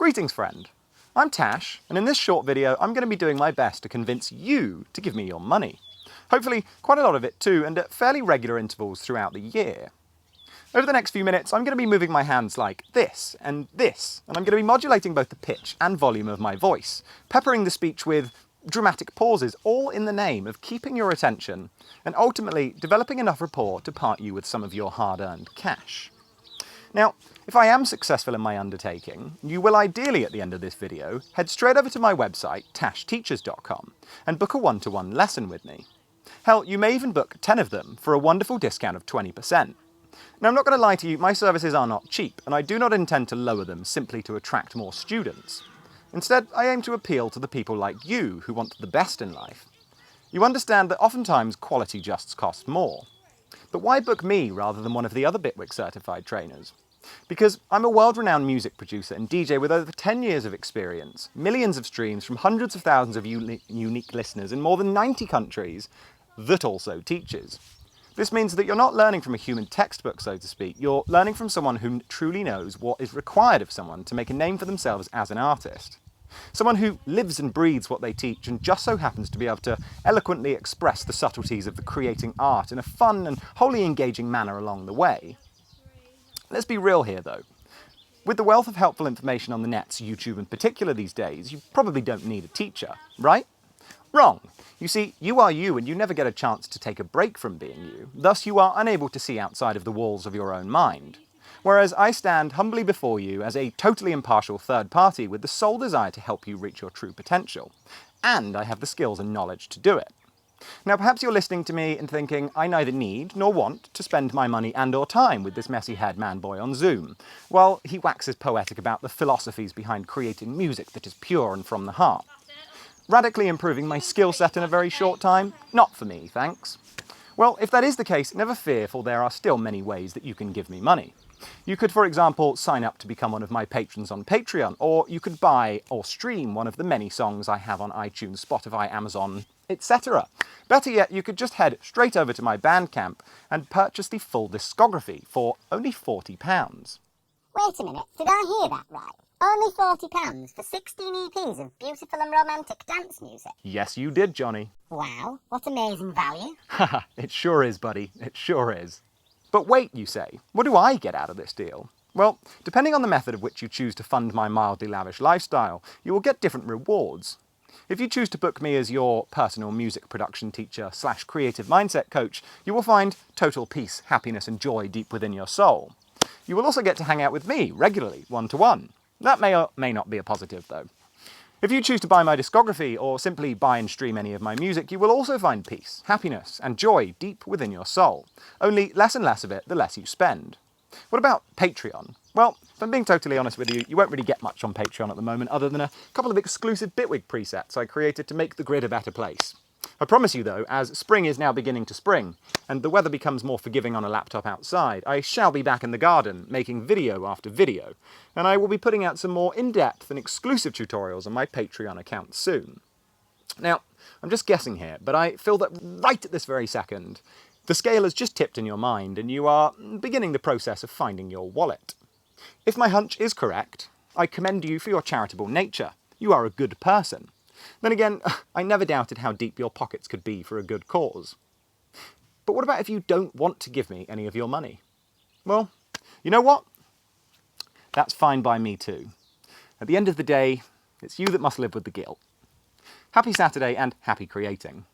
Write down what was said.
Greetings friend, I'm Tash, and in this short video I'm going to be doing my best to convince you to give me your money. Hopefully quite a lot of it too, and at fairly regular intervals throughout the year. Over the next few minutes I'm going to be moving my hands like this, and I'm going to be modulating both the pitch and volume of my voice, peppering the speech with dramatic pauses, all in the name of keeping your attention, and ultimately developing enough rapport to part you with some of your hard-earned cash. Now, if I am successful in my undertaking, you will ideally at the end of this video head straight over to my website, TACHES.com, and book a one-to-one lesson with me. Hell, you may even book 10 of them for a wonderful discount of 20%. Now, I'm not going to lie to you, my services are not cheap, and I do not intend to lower them simply to attract more students. Instead, I aim to appeal to the people like you who want the best in life. You understand that oftentimes quality just costs more. But why book me rather than one of the other Bitwig certified trainers? Because I'm a world-renowned music producer and DJ with over 10 years of experience, millions of streams from hundreds of thousands of unique listeners in more than 90 countries, that also teaches. This means that you're not learning from a human textbook, so to speak, you're learning from someone who truly knows what is required of someone to make a name for themselves as an artist. Someone who lives and breathes what they teach and just so happens to be able to eloquently express the subtleties of the creating art in a fun and wholly engaging manner along the way. Let's be real here though. With the wealth of helpful information on the nets, YouTube in particular these days, you probably don't need a teacher, right? Wrong. You see, you are you and you never get a chance to take a break from being you. Thus you are unable to see outside of the walls of your own mind. Whereas I stand humbly before you as a totally impartial third party with the sole desire to help you reach your true potential. And I have the skills and knowledge to do it. Now perhaps you're listening to me and thinking, I neither need nor want to spend my money and or time with this messy-haired man-boy on Zoom, while he waxes poetic about the philosophies behind creating music that is pure and from the heart. Radically improving my skill set in a very short time? Not for me, thanks. Well, if that is the case, never fear, for there are still many ways that you can give me money. You could, for example, sign up to become one of my patrons on Patreon, or you could buy or stream one of the many songs I have on iTunes, Spotify, Amazon, etc. Better yet, you could just head straight over to my Bandcamp and purchase the full discography for only £40. Wait a minute, did I hear that right? Only £40 for 16 EPs of beautiful and romantic dance music? Yes, you did, Johnny. Wow, what amazing value. Haha, it sure is, buddy. It sure is. But wait, you say, what do I get out of this deal? Well, depending on the method of which you choose to fund my mildly lavish lifestyle, you will get different rewards. If you choose to book me as your personal music production teacher / creative mindset coach, you will find total peace, happiness and joy deep within your soul. You will also get to hang out with me regularly, one-to-one. That may or may not be a positive though. If you choose to buy my discography or simply buy and stream any of my music, you will also find peace, happiness and joy deep within your soul. Only less and less of it the less you spend. What about Patreon? Well, if I'm being totally honest with you, you won't really get much on Patreon at the moment other than a couple of exclusive Bitwig presets I created to make the grid a better place. I promise you though, as spring is now beginning to spring, and the weather becomes more forgiving on a laptop outside, I shall be back in the garden, making video after video, and I will be putting out some more in-depth and exclusive tutorials on my Patreon account soon. Now, I'm just guessing here, but I feel that right at this very second, the scale has just tipped in your mind and you are beginning the process of finding your wallet. If my hunch is correct, I commend you for your charitable nature. You are a good person. Then again, I never doubted how deep your pockets could be for a good cause. But what about if you don't want to give me any of your money? Well, you know what? That's fine by me too. At the end of the day, it's you that must live with the guilt. Happy Saturday and happy creating.